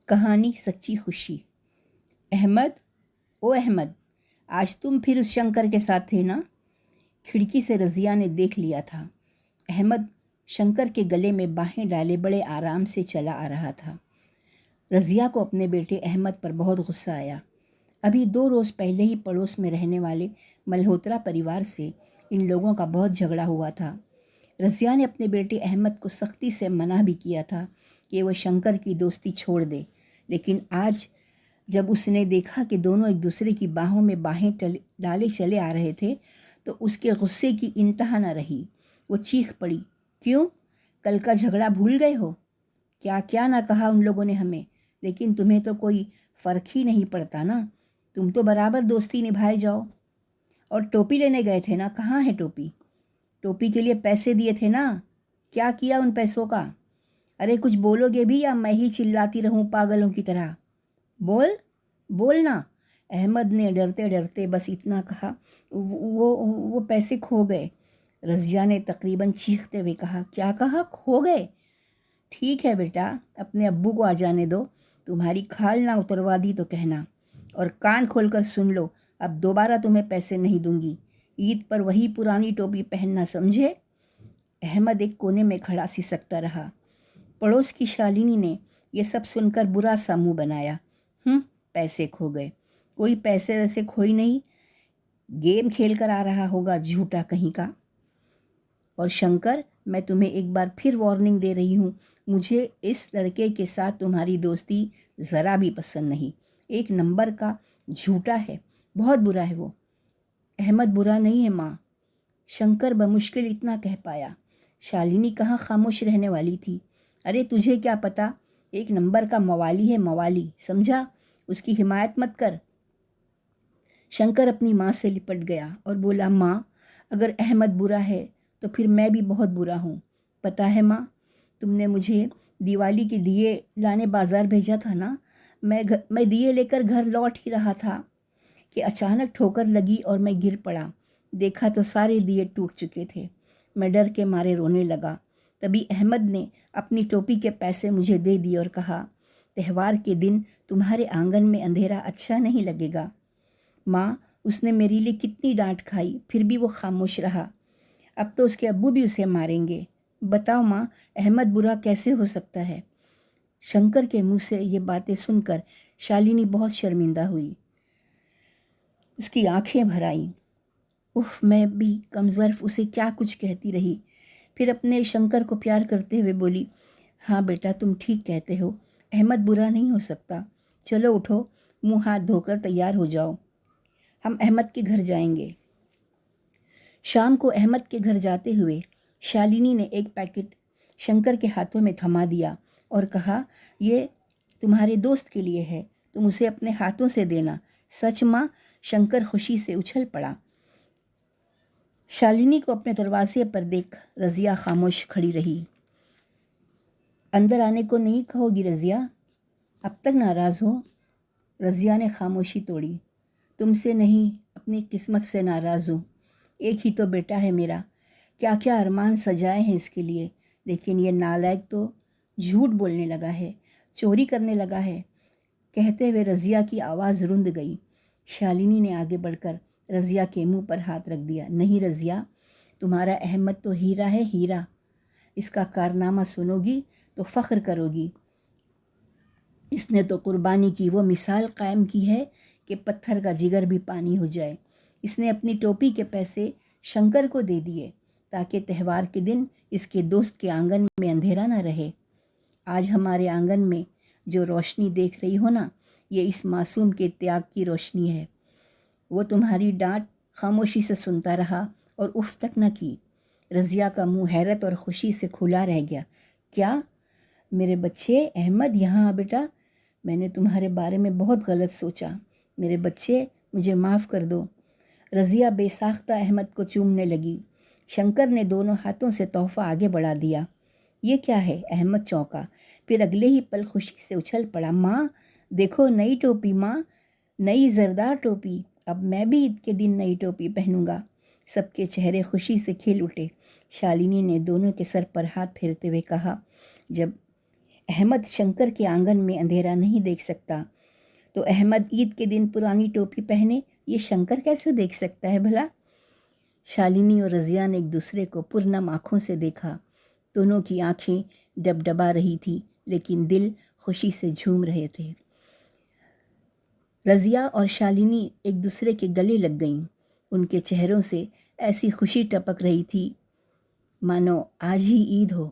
کہانی سچی خوشی۔ احمد، او احمد، آج تم پھر اس شنکر کے ساتھ تھے نا؟ کھڑکی سے رضیہ نے دیکھ لیا تھا۔ احمد شنکر کے گلے میں باہیں ڈالے بڑے آرام سے چلا آ رہا تھا۔ رضیہ کو اپنے بیٹے احمد پر بہت غصہ آیا۔ ابھی 2 روز پہلے ہی پڑوس میں رہنے والے ملہوترا پریوار سے ان لوگوں کا بہت جھگڑا ہوا تھا۔ رضیہ نے اپنے بیٹے احمد کو سختی سے منع بھی کیا تھا کہ وہ شنکر کی دوستی چھوڑ دے، لیکن آج جب اس نے دیکھا کہ دونوں ایک دوسرے کی باہوں میں باہیں ڈالے چلے آ رہے تھے تو اس کے غصے کی انتہا نہ رہی۔ وہ چیخ پڑی، کیوں؟ کل کا جھگڑا بھول گئے ہو؟ کیا کیا نہ کہا ان لوگوں نے ہمیں، لیکن تمہیں تو کوئی فرق ہی نہیں پڑتا نا، تم تو برابر دوستی نبھائے جاؤ۔ اور ٹوپی لینے گئے تھے نا، کہاں ہے ٹوپی؟ ٹوپی کے لیے پیسے دیے تھے نا، کیا کیا ان پیسوں کا؟ ارے کچھ بولو گے بھی یا میں ہی چلاتی رہوں پاگلوں کی طرح؟ بولنا۔ احمد نے ڈرتے ڈرتے بس اتنا کہا، وہ پیسے کھو گئے۔ رضیہ نے تقریباً چیختے ہوئے کہا، کیا کہا؟ کھو گئے؟ ٹھیک ہے بیٹا، اپنے ابو کو آ جانے دو، تمہاری کھال نہ اتروا دی تو کہنا، اور کان کھول کر سن لو، اب دوبارہ تمہیں پیسے نہیں دوں گی، عید پر وہی پرانی ٹوپی پہننا، سمجھے؟ احمد ایک کونے میں کھڑا سسکتا رہا۔ پڑوس کی شالنی نے یہ سب سن کر برا سا منہ بنایا۔ پیسے کھو گئے؟ کوئی پیسے ویسے کھوئی نہیں، گیم کھیل کر آ رہا ہوگا جھوٹا کہیں کا۔ اور شنکر، میں تمہیں ایک بار پھر وارننگ دے رہی ہوں، مجھے اس لڑکے کے ساتھ تمہاری دوستی ذرا بھی پسند نہیں، 1 نمبر کا جھوٹا ہے، بہت برا ہے وہ۔ احمد برا نہیں ہے ماں، شنکر بمشکل اتنا کہہ پایا۔ شالنی کہاں خاموش رہنے والی تھی۔ ارے تجھے کیا پتا، 1 نمبر کا موالی ہے، موالی، سمجھا؟ اس کی حمایت مت کر۔ شنکر اپنی ماں سے لپٹ گیا اور بولا، ماں، اگر احمد برا ہے تو پھر میں بھی بہت برا ہوں۔ پتہ ہے ماں، تم نے مجھے دیوالی کے دیے لانے بازار بھیجا تھا نا، میں دیے لے کر گھر لوٹ ہی رہا تھا کہ اچانک ٹھوکر لگی اور میں گر پڑا۔ دیکھا تو سارے دیے ٹوٹ چکے تھے۔ میں ڈر کے مارے رونے لگا۔ تبھی احمد نے اپنی ٹوپی کے پیسے مجھے دے دیے اور کہا، تہوار کے دن تمہارے آنگن میں اندھیرا اچھا نہیں لگے گا۔ ماں، اس نے میرے لیے کتنی ڈانٹ کھائی، پھر بھی وہ خاموش رہا۔ اب تو اس کے ابو بھی اسے ماریں گے۔ بتاؤ ماں، احمد برا کیسے ہو سکتا ہے؟ شنکر کے منہ سے یہ باتیں سن کر شالنی بہت شرمندہ ہوئی۔ اس کی آنکھیں بھر آئیں۔ میں بھی کمظرف اسے کیا کچھ کہتی رہی۔ پھر اپنے شنکر کو پیار کرتے ہوئے بولی، ہاں بیٹا، تم ٹھیک کہتے ہو، احمد برا نہیں ہو سکتا۔ چلو اٹھو، منہ ہاتھ دھو کر تیار ہو جاؤ، ہم احمد کے گھر جائیں گے۔ شام کو احمد کے گھر جاتے ہوئے شالنی نے ایک پیکٹ شنکر کے ہاتھوں میں تھما دیا اور کہا، یہ تمہارے دوست کے لیے ہے، تم اسے اپنے ہاتھوں سے دینا۔ سچ ماں؟ شنکر خوشی سے اچھل پڑا۔ شالنی کو اپنے دروازے پر دیکھ رضیہ خاموش کھڑی رہی۔ اندر آنے کو نہیں کہو گی رضیہ؟ اب تک ناراض ہو؟ رضیہ نے خاموشی توڑی۔ تم سے نہیں، اپنی قسمت سے ناراض ہوں۔ ایک ہی تو بیٹا ہے میرا، کیا کیا ارمان سجائے ہیں اس کے لیے، لیکن یہ نالائق تو جھوٹ بولنے لگا ہے، چوری کرنے لگا ہے۔ کہتے ہوئے رضیہ کی آواز رند گئی۔ شالنی نے آگے بڑھ کر رضیہ کے منہ پر ہاتھ رکھ دیا۔ نہیں رضیہ، تمہارا احمد تو ہیرا ہے، ہیرا، اس کا کارنامہ سنو گی تو فخر کرو گی۔ اس نے تو قربانی کی وہ مثال قائم کی ہے کہ پتھر کا جگر بھی پانی ہو جائے۔ اس نے اپنی ٹوپی کے پیسے شنکر کو دے دیے تاکہ تہوار کے دن اس کے دوست کے آنگن میں اندھیرا نہ رہے۔ آج ہمارے آنگن میں جو روشنی دیکھ رہی ہو نا، یہ اس معصوم کے تیاگ کی روشنی ہے۔ وہ تمہاری ڈانٹ خاموشی سے سنتا رہا اور اف تک نہ کی۔ رضیہ کا منہ حیرت اور خوشی سے کھلا رہ گیا۔ کیا؟ میرے بچے، احمد یہاں آ بیٹا، میں نے تمہارے بارے میں بہت غلط سوچا، میرے بچے، مجھے معاف کر دو۔ رضیہ بے ساختہ احمد کو چومنے لگی۔ شنکر نے دونوں ہاتھوں سے تحفہ آگے بڑھا دیا۔ یہ کیا ہے؟ احمد چونکا، پھر اگلے ہی پل خوشی سے اچھل پڑا۔ ماں دیکھو، نئی ٹوپی ماں، نئی زردار ٹوپی، اب میں بھی عید کے دن نئی ٹوپی پہنوں گا۔ سب کے چہرے خوشی سے کھل اٹھے۔ شالنی نے دونوں کے سر پر ہاتھ پھیرتے ہوئے کہا، جب احمد شنکر کے آنگن میں اندھیرا نہیں دیکھ سکتا تو احمد عید کے دن پرانی ٹوپی پہنے یہ شنکر کیسے دیکھ سکتا ہے بھلا؟ شالنی اور رضیہ نے ایک دوسرے کو پرنم آنکھوں سے دیکھا۔ دونوں کی آنکھیں ڈبڈبا رہی تھیں لیکن دل خوشی سے جھوم رہے تھے۔ رضیہ اور شالنی ایک دوسرے کے گلے لگ گئیں۔ ان کے چہروں سے ایسی خوشی ٹپک رہی تھی مانو آج ہی عید ہو۔